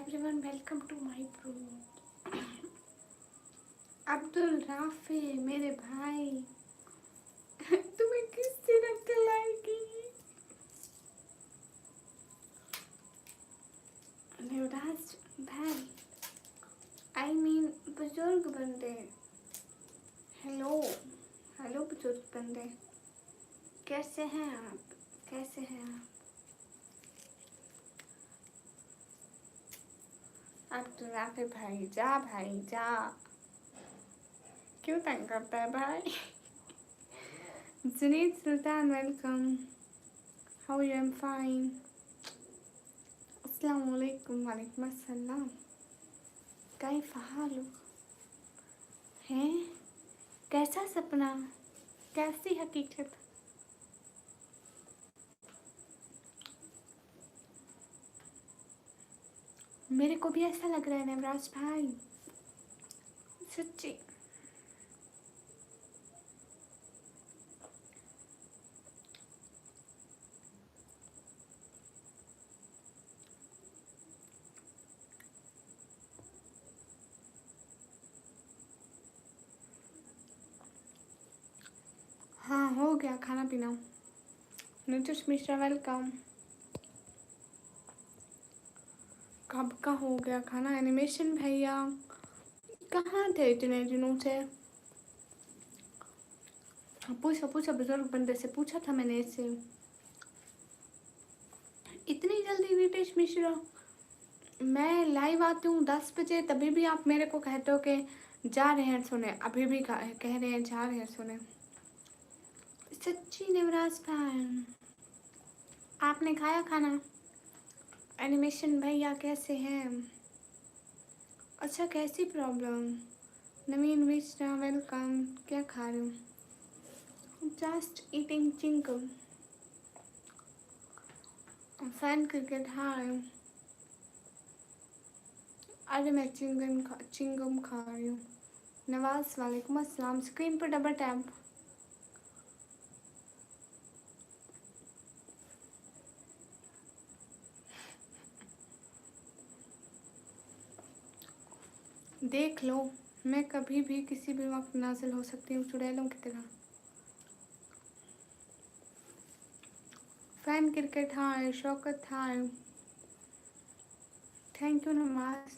everyone, welcome to my bro. Abdul Rafe मेरे भाई तुम्हें किससे नकल आएगी? युवराज भाई आई मीन बुजुर्ग बंदे। हेलो हेलो बुजुर्ग बंदे, कैसे हैं आप? कैसे हैं आप? अब्दुल राफे भाई जा। क्यों तंग करता है भाई? Junaid Sultan welcome. How you? Am fine. अस्सलाम वालेकुम। वालेकुम अस्सलाम। कैफ हालुक? हैं? कैसा सपना, कैसी हकीकत? मेरे को भी ऐसा लग रहा है नवराज भाई, सच्ची। हाँ हो गया खाना पीना। नीतीश मिश्रा वेलकम। कब का हो गया खाना? एनिमेशन भैया कहाँ थे इतने दिनों से? पूछा बुजुर्ग बंदे से पूछा था मैंने इससे। इतनी जल्दी नीतीश मिश्रा? मैं लाइव आती हूँ 10 बजे, तभी भी आप मेरे को कहते हो कि जा रहे हैं सोने। अभी भी कह रहे हैं जा रहे हैं सोने। सच्ची नवराज भाई, आपने खाया खाना? एनिमेशन भैया कैसे हैं? अच्छा, कैसी प्रॉब्लम? नवीन मिश्रा वेलकम। क्या खा रहे हो? Just eating chewing gum. Fan cricket, हाँ। अरे मैं चिंगम खा रही हूँ। नवाज वालेकुम अस्सलाम। स्क्रीन पर डबल टैप। देख लो, मैं कभी भी किसी भी वक्त नाजिल हो सकती हूँ चुड़ैलों की तरह। फैन क्रिकेट, हाँ। शौकत, हाँ। थैंक यू नमाज।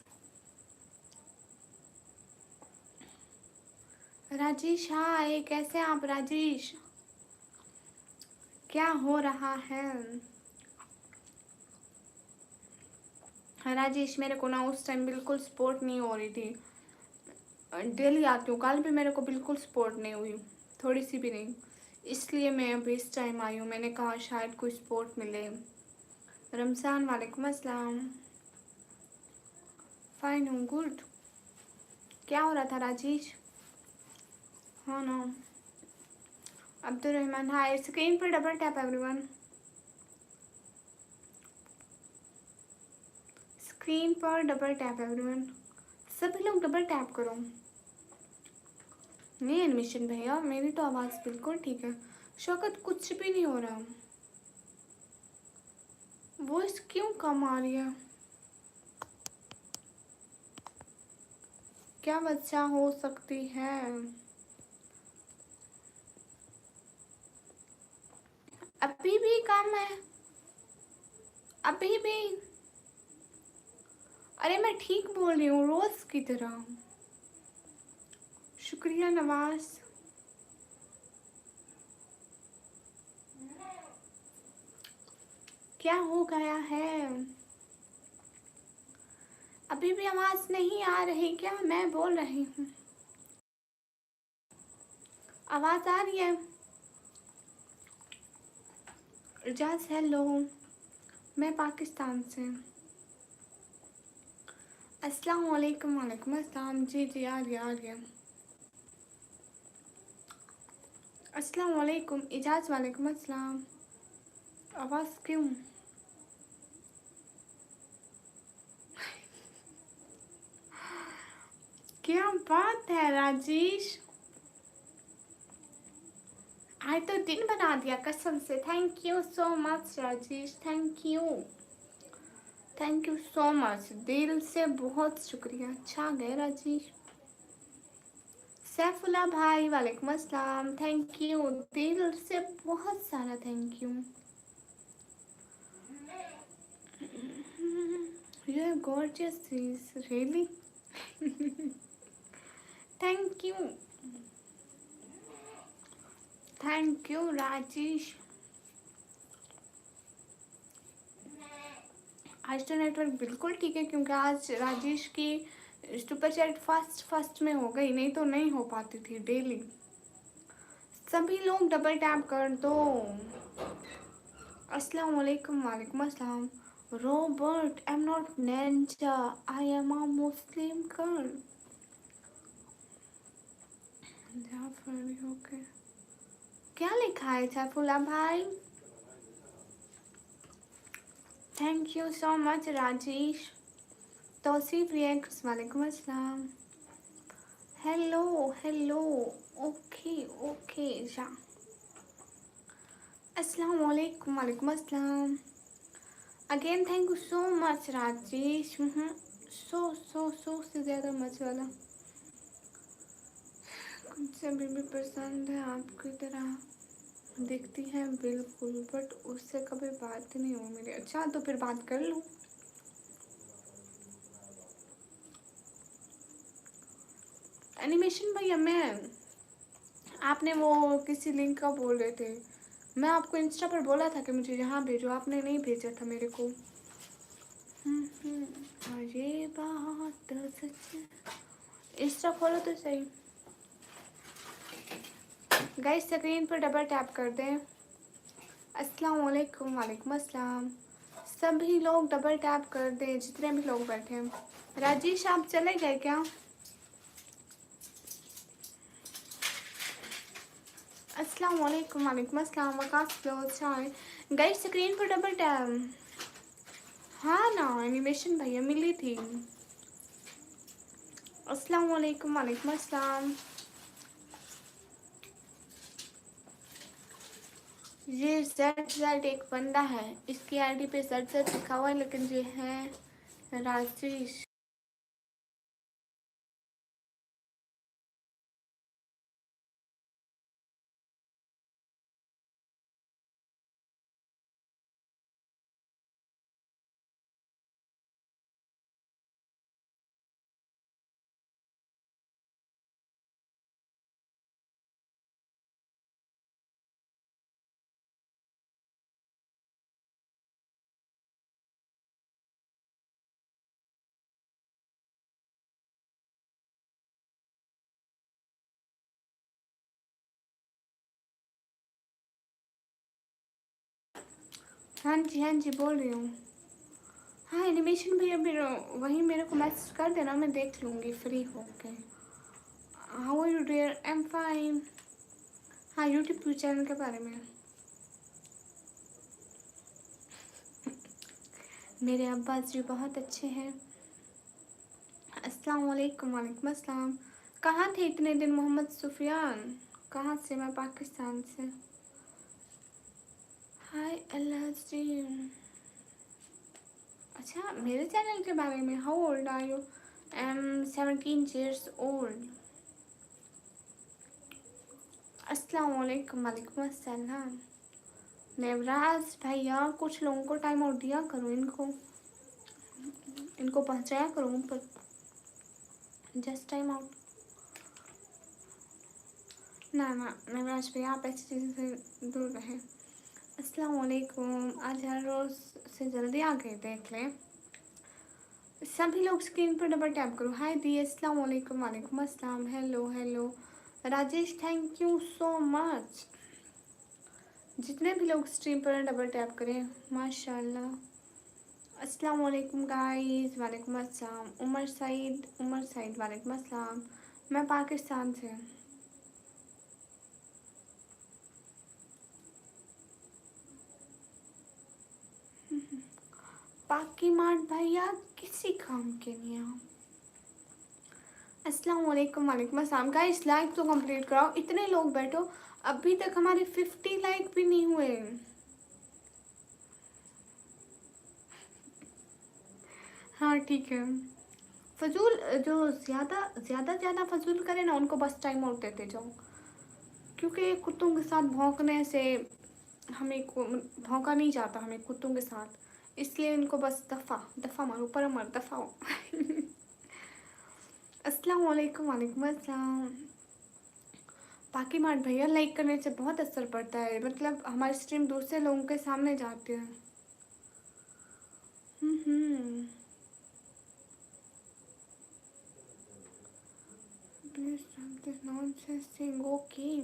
राजेश, हाय। कैसे आप राजेश? क्या हो रहा है? राजेश, मेरे को ना उस टाइम बिल्कुल सपोर्ट नहीं हो रही थी। डेली आती हूँ, कल भी मेरे को बिल्कुल सपोर्ट नहीं हुई, थोड़ी सी भी नहीं। इसलिए मैं अभी इस टाइम आई हूँ। मैंने कहा शायद कोई सपोर्ट मिले। रमज़ान वालेकुम अस्सलाम। फाइन हूँ, गुड। क्या हो रहा था राजेश? हाँ ना। अब्दुल रहमान, हाय। स्क्रीन पर डबल टैप एवरीवन। स्क्रीन पर डबल टैप एवरीवन। सभी लोग डबल टैप करो। नहीं एडमिशन भैया, मेरी तो आवाज़ बिल्कुल ठीक है। शौकत, कुछ भी नहीं हो रहा। वॉइस क्यों कम आ रही है? क्या वजह हो सकती है? अभी भी कम है? अभी भी? अरे मैं ठीक बोल रही हूँ रोज की तरह। शुक्रिया नवाज। क्या हो गया है? अभी भी आवाज नहीं आ रही क्या? मैं बोल रही हूँ, आवाज आ रही है? इजाज, हेलो। मैं पाकिस्तान से। अस्सलाम वालेकुम। वालेकुम अस्सलाम। जी जी, आ रही है। अस्सलाम वालेकुम इजाज। वालेकुम अस्सलाम। आवाज़ क्यों? क्या बात है राजेश? आज तो दिन बना दिया कसम से। Thank you so much Rajesh, thank you. Thank you so much, दिल से बहुत शुक्रिया। अच्छा गए राजेश। सैफुल्ला भाई वालेकुम अस्सलाम, थैंक यू, दिल से बहुत सारा thank you. You are gorgeous, really. Thank you, thank you Rajesh. आज तो नेटवर्क बिल्कुल ठीक है क्योंकि आज राजेश की सुपर चैट फर्स्ट में हो गई, नहीं तो नहीं हो पाती थी डेली। सभी लोग डबल टैप कर दो। अस्सलाम वालेकुम। वालेकुम अस्सलाम। Robert, I am not ninja, I am a Muslim girl. Okay, क्या लिखा है सैफुल्ला भाई? Thank you so much Rajesh. Tauseef reacts, वालेकुम अस्सलाम। Hello hello. ओके ओके जा। अस्सलाम वालेकुम। वालेकुम अस्सलाम। Again thank you so much Rajesh. सो से ज़्यादा मच वाला। मुझसे भी पसंद है आपकी तरह दिखती है बिल्कुल, बट उससे कभी बात नहीं हो मेरी। अच्छा तो फिर बात कर लो। एनिमेशन भैया, मैं आपने वो किसी लिंक का बोल रहे थे, मैं आपको इंस्टा पर बोला था कि मुझे यहाँ भेजो, आपने नहीं भेजा था मेरे को। ये बात सच है। इंस्टा खोलो तो सही गाइस, स्क्रीन पर डबल टैप कर दें। अस्सलाम वालेकुम। वालेकुम अस्सलाम। सभी लोग डबल टैप कर दें, जितने भी लोग बैठे हैं। राजेश आप चले गए क्या? अस्सलाम वालेकुम। वालेकुम अस्सलाम। आकाश लो, अच्छा है गाइस, स्क्रीन पर डबल टैप। हाँ ना, एनिमेशन भैया मिली थी। अस्सलाम वालेकुम। वालेकुम अस्सलाम। ये जेड एक बंदा है, इसकी आईडी पे जेड लिखा हुआ है, लेकिन ये है राजेश। हाँ जी बोल रही हूँ। हाँ एनिमेशन भैया, फिर वहीं मेरे को मैसेज कर देना, मैं देख लूँगी फ्री होके। How are you dear? I am fine. हाँ यूट्यूब चैनल के बारे में, मेरे अब्बास जी बहुत अच्छे हैं। अस्सलाम वालेकुम। वालेकुम अस्सलाम। कहाँ थे इतने दिन मोहम्मद सुफियान? कहाँ से? मैं पाकिस्तान से। हाय अल्लाह जी। अच्छा मेरे चैनल के बारे में, how old are you? I am 17 years old. अस्सलाम वालेकुम। वालेकुम अस्सलाम। नेवराज भैया, कुछ लोगों को टाइम आउट दिया करो, इनको पहुंचाया करो ऊपर। Just time out. ना ना नेवराज भैया, आप ऐसी चीज़ों से दूर रहें। अस्सलाम वालेकुम। आज हर रोज़ से जल्दी आ गए, देख लें। सभी लोग स्क्रीन पर डबल टैप करो। हाय दी, अस्सलाम वालेकुम। वालेकुम अस्सलाम। Hello hello Rajesh, thank you so much. जितने भी लोग स्ट्रीम पर डबल टैप करें, माशाल्लाह। अस्सलाम वालेकुम गाइस। वालेकुम अस्सलाम। उमर सईद वालेकुम अस्सलाम। मैं पाकिस्तान से। पाकी मार्ट भैया किसी काम के नहीं आप। अस्सलाम वालेकुम। वालेकुम अस्सलाम। गाइस लाइक तो कंप्लीट कराओ, इतने लोग बैठो, अभी तक हमारे 50 लाइक भी नहीं हुए। हाँ ठीक है। फजूल जो ज़्यादा फजूल करे ना उनको बस टाइम आउट देते जाओ, क्योंकि कुत्तों के साथ भौंकने से हमें को भौंका नहीं जाता हमें कुत्तों के साथ, इसलिए इनको बस दफ़ा दफ़ा मारो, ऊपर मर दफ़ा हो। अस्सलाम वालेकुम, वालेकुम अस्सलाम। बाकी मार्ट भैया, लाइक करने से बहुत असर पड़ता है, मतलब हमारी स्ट्रीम दूसरे लोगों के सामने जाती है। Hmm. Please stop this nonsense thing. Okay,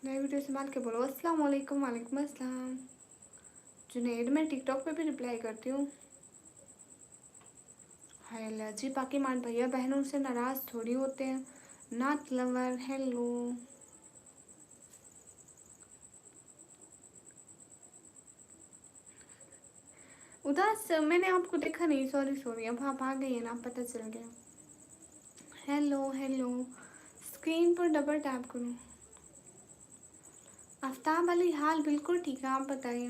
नई वीडियो संभाल के बोलो। अस्सलाम वालेकुम, वालेकुम अस्सलाम। जुनैद, मैं टिकटॉक पे भी रिप्लाई करती हूँ। हाय अल्लाह जी, बाकी मार्ट भैया बहनों से नाराज़ थोड़ी होते हैं। नात लवर, हेलो। उदास, मैंने आपको देखा नहीं, सॉरी सॉरी, अब आप आ गई है ना, पता चल गया। हेलो हेलो, स्क्रीन पर डबल टैप करो। आफ्ताब अली, हाल बिल्कुल ठीक है, आप बताइए।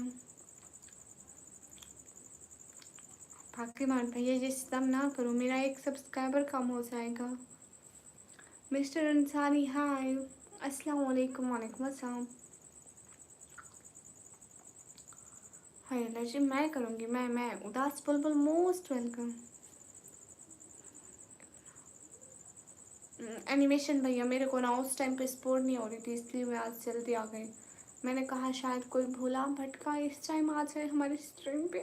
बाकी मान भैया ये सितम ना करो, मेरा एक सब्सक्राइबर कम हो जाएगा। मिस्टर अंसारी, हाय। अस्सलाम वालेकुम, वालेकुम अस्सलाम। हाय अल्लाह जी, मैं करूँगी, मैं उदास बुलबुल, मोस्ट वेलकम। एनिमेशन भैया, मेरे को ना उस टाइम पे स्पोर्ट नहीं हो रही थी, इसलिए मैं आज जल्दी आ गई। मैंने कहा शायद कोई भूला भटका इस टाइम आ जाए हमारी स्ट्रीम पे।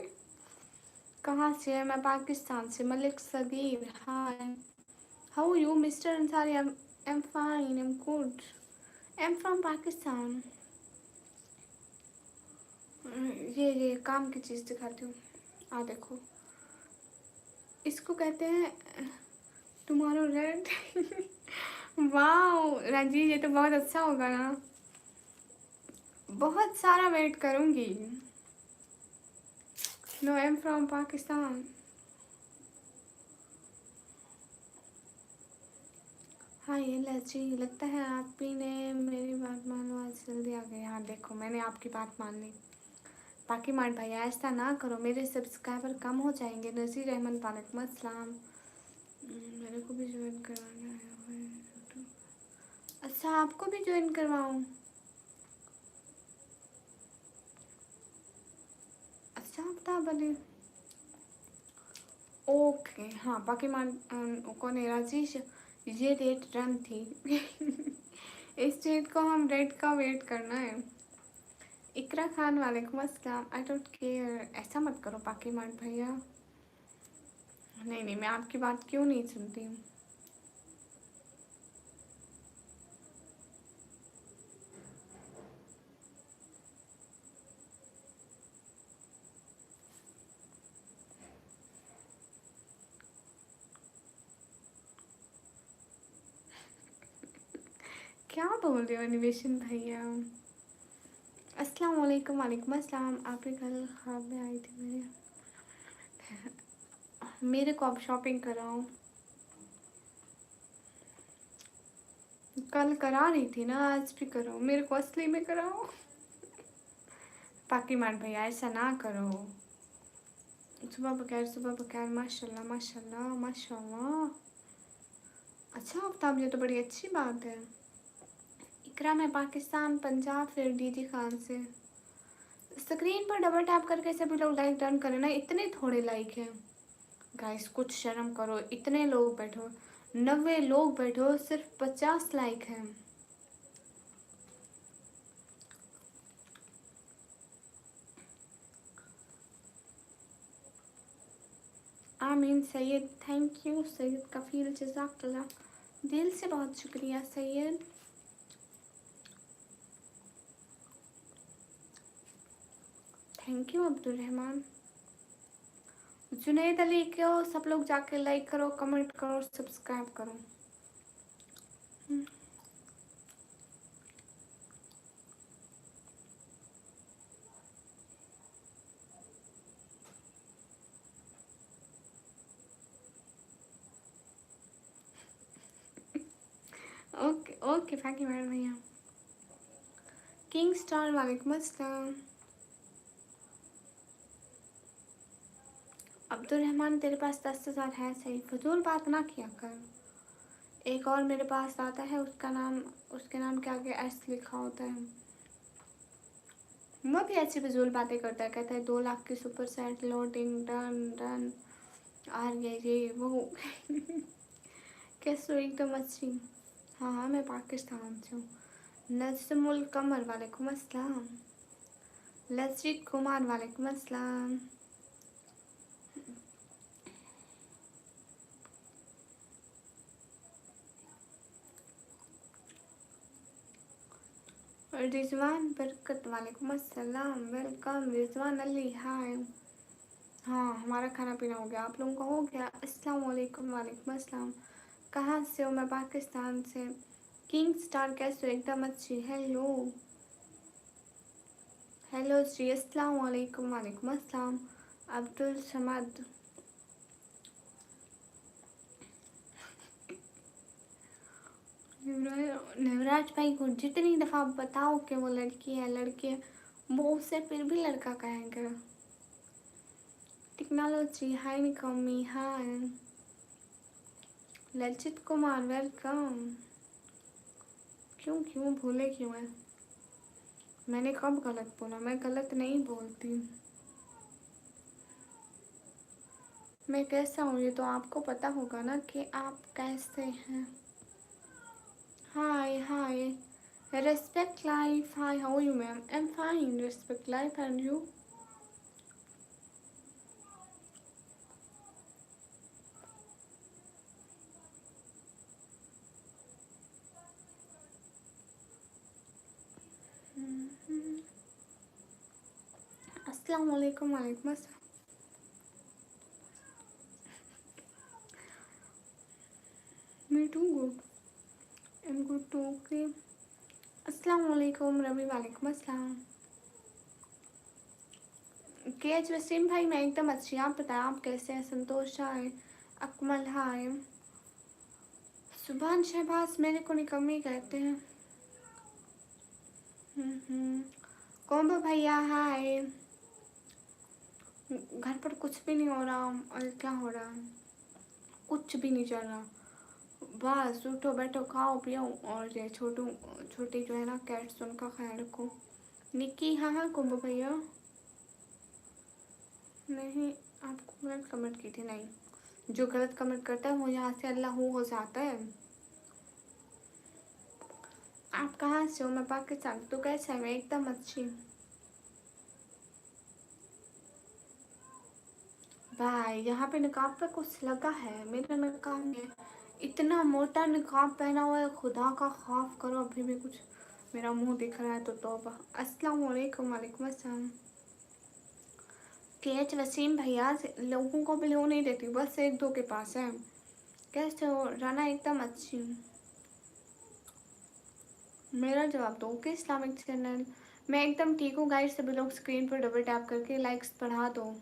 कहाँ से है? मैं पाकिस्तान से। Malik Sagheer, hi. How you Mister Ansari? I'm fine, I'm good. I'm from Pakistan. ये काम की चीज़ दिखाती हूँ, आ देखो। इसको कहते हैं टुमारो रेड। वाह राजीव, ये तो बहुत अच्छा होगा ना, बहुत सारा वेट करूँगी। No, I am from Pakistan. हाँ ये लची, लगता है आप ही ने मेरी बात मानो, आज जल्दी आ गए। हाँ देखो, मैंने आपकी बात मान ली। बाकी मार्ट भैया ऐसा ना करो, मेरे सब्सक्राइबर कम हो जाएंगे। नज़ीर अहमद, वालेकुम अस्सलाम। मेरे को भी ज्वाइन करवाना है। अच्छा, आपको भी ज्वाइन करवाऊँ? अच्छा, बता बने। ओके हाँ, बाकी मान कौन है राजेश, ये रेट रन थी। इस डेट को हम रेट का वेट करना है। इकरा खान, वालेकुम अस्सलाम। आई डोंट केयर, ऐसा मत करो बाकी मार्ट भैया। नहीं नहीं, मैं आपकी बात क्यों नहीं सुनती हूँ। क्या बोल रहे हो निवेशन भैया? अस्सलाम वालेकुम, वालेकुम अस्सलाम। आप ही कल ख्वाब में आई थी मेरे को आप शॉपिंग कराओ। कल करा रही थी ना, आज भी करो, मेरे को असली में कराओ। बाकी मान भैया ऐसा ना करो। सुबह बखैर, माशाल्लाह माशाल्लाह माशाल्लाह। अच्छा आफ्ताब, ये तो बड़ी अच्छी बात है। इकरा, मैं पाकिस्तान, पंजाब, फिर डीजी खान से। स्क्रीन पर डबल टैप करके सभी लोग लाइक डन करें ना, इतने थोड़े लाइक हैं। गाइस कुछ शर्म करो, इतने लोग बैठो, 90 लोग बैठो, सिर्फ 50 लाइक हैं। आमीन सैयद, थैंक यू सैयद कफील, जज़ाकल्लाह, दिल से बहुत शुक्रिया सैयद। Thank you Abdul Rahman. जुनैद अली को सब लोग जाके लाइक करो, कमेंट करो, सब्सक्राइब करो। ओके ओके फाकी मैडम भैया। किंग स्टार, वालेकुम अस्सलाम। अब्दुल रहमान तेरे पास 10,000 है सही, फजूल बात ना किया कर। एक और मेरे पास आता है, उसके नाम के आगे एस लिखा होता है, वो भी ऐसी फजूल बातें करता है, कहता है 2 लाख की super set loading done done आ रही है ये वो। कैसे हो एकदम अच्छी। हाँ हाँ मैं पाकिस्तान से हूँ। नजमुल कमर वालेकुम अस्सलाम। लजीत कुमार वालेकुम अस्सलाम। रिजवान बरकत वालेकुम अस्सलाम, वेलकम रिजवान अली हाय। हाँ हमारा खाना पीना हो गया, आप लोगों का हो गया? अस्सलाम वालेकुम वालेकुम अस्सलाम। कहाँ से हो? मैं पाकिस्तान से। किंग स्टार कैसे हो? एकदम अच्छी। हेलो हेलो जी, अस्सलाम वालेकुम वालेकुम अस्सलाम। अब्दुल समद। नवराज भाई को जितनी दफ़ा बताओ कि वो लड़की है लड़की है, वो उससे फिर भी लड़का कहेंगे। टेक्नोलॉजी हाय निकम्मी हाय। ललित कुमार वेलकम। क्यों क्यों भूले क्यों है? मैंने कब गलत बोला? मैं गलत नहीं बोलती। मैं कैसा हूँ ये तो आपको पता होगा ना कि आप कैसे हैं। Hi hi respect life hi, how you ma'am? I am fine respect life and you? अस्सलाम वालेकुम वालेकुम अस्सलाम। Me too good, I am good too okay. अस्सलाम वालेकुम रवि वालेकुम अस्सलाम। के एच वसीम भाई मैं एकदम अच्छी, आप बताएं आप कैसे हैं? संतोष हाय, अकमल हाय। सुभान शहबाज मेरे को निकम्मी कहते हैं। कौम्बो भैया हाय। घर पर कुछ भी नहीं हो रहा और क्या हो रहा है? कुछ भी नहीं चल रहा, बस उठो बैठो खाओ पियो और ये छोटी जो है ना कैट्स उनका ख्याल रखो। निक्की हाँ हाँ कुंभ भैया। नहीं आपको गलत कमेंट की थी, नहीं जो गलत कमेंट करता है वो यहाँ से अल्लाह हो जाता है। आप कहाँ से हो? मैं पाकिस्तान। तो कैसा है? मैं एकदम अच्छी। भाई यहाँ पे निकाब पे कुछ लगा है? मेरा निकाब में इतना मोटा निकाब पहना हुआ है, खुदा का खौफ करो। अभी भी कुछ मेरा मुंह दिख रहा है तो तौबा। अस्सलाम वालेकुम वालेकुम अस्सलाम। के एच वसीम भैया लोगों को भी लो नहीं देती, बस एक दो के पास है। कैसे हो राना? एकदम अच्छी हूँ। मेरा जवाब दो कि इस्लामिक चैनल। मैं एकदम ठीक हूँ गाइस, सभी लोग स्क्रीन पर डबल टैप करके लाइक्स बढ़ा दो।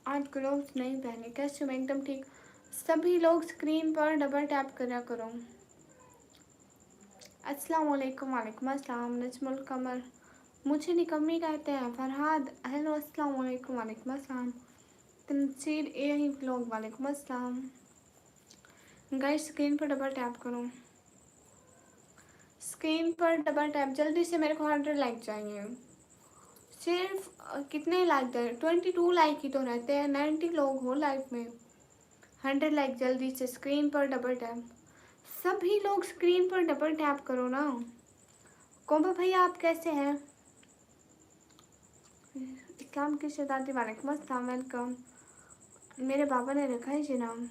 आज ग्लोव्स नहीं पहने, कैसे? मैं एकदम ठीक। सभी लोग स्क्रीन पर डबल टैप करा करो। अस्सलाम वालेकुम वालेकुम अस्सलाम। नजमुल कमर मुझे निकम्मी कहते हैं। फरहाद हेलो अस्सलाम वालेकुम वालेकुम अस्सलाम। तनसीर ए व्लॉग वालेकुम अस्सलाम। गाइस स्क्रीन पर डबल टैप करो, स्क्रीन पर डबल टैप जल्दी से। मेरे को 100 लाइक चाहिए। सिर्फ कितने लाइक दे? 22 लाइक ही तो रहते हैं, 90 लोग हो लाइफ में। 100 लाइक जल्दी से, स्क्रीन पर डबल टैप। सभी लोग स्क्रीन पर डबल टैप करो ना। कोम्बो भैया आप कैसे हैं? इस्लाम की शहजादी वालेकुम अस्सलाम वेलकम। मेरे पापा ने रखा है जी नाम।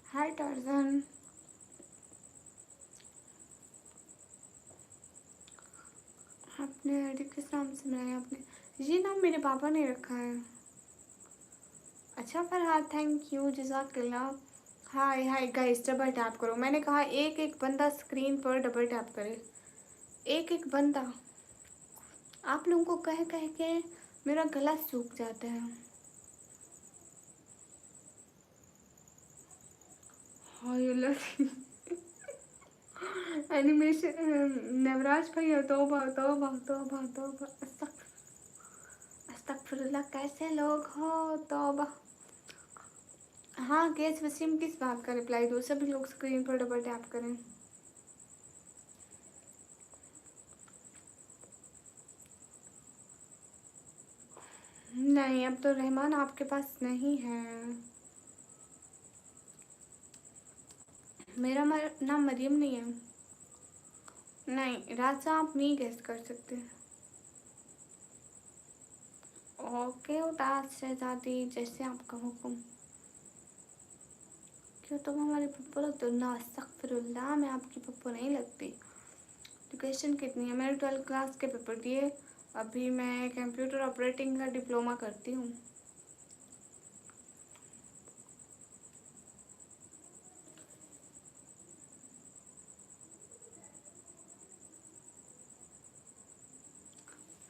हाय टार्जन। आपने किस नाम से बनाया? आपने ये नाम मेरे पापा ने रखा है। अच्छा फरहाद थैंक यू जज़ाकल्लाह। Hi hi guys double tap करो, मैंने कहा एक एक बंदा स्क्रीन पर डबल टैप करे। एक एक बंदा। आप लोगों को कह कह के मेरा गला सूख जाता है। हाय अल्लाह। एनिमेशन नवराज भैया तौबा तौबा तौबा तौबा। अस्तगफिरुल्लाह, कैसे लोग हो, तौबा। हाँ केस वसीम, किस बात का रिप्लाई दो? सभी लोग स्क्रीन पर डबल टैप करें। नहीं, अब तो रहमान आपके पास नहीं है। मेरा नाम मरियम नहीं है। नहीं राजा, आप नहीं गेस कर सकते। ओके उदास शहजादी, जैसे आपका हुक्म। क्यों तुम हमारी पप्पू लगते हो? ना अस्तगफिरुल्लाह, मैं आपकी पप्पू नहीं लगती। एजुकेशन कितनी है? मैंने 12th क्लास के पेपर दिए। अभी मैं कंप्यूटर ऑपरेटिंग का डिप्लोमा करती हूँ।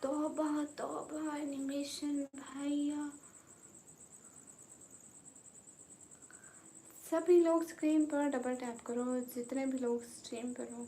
तौबा तौबा, एनिमेशन भैया। सभी लोग स्क्रीन पर डबल टैप करो, जितने भी लोग स्ट्रीम पर हो।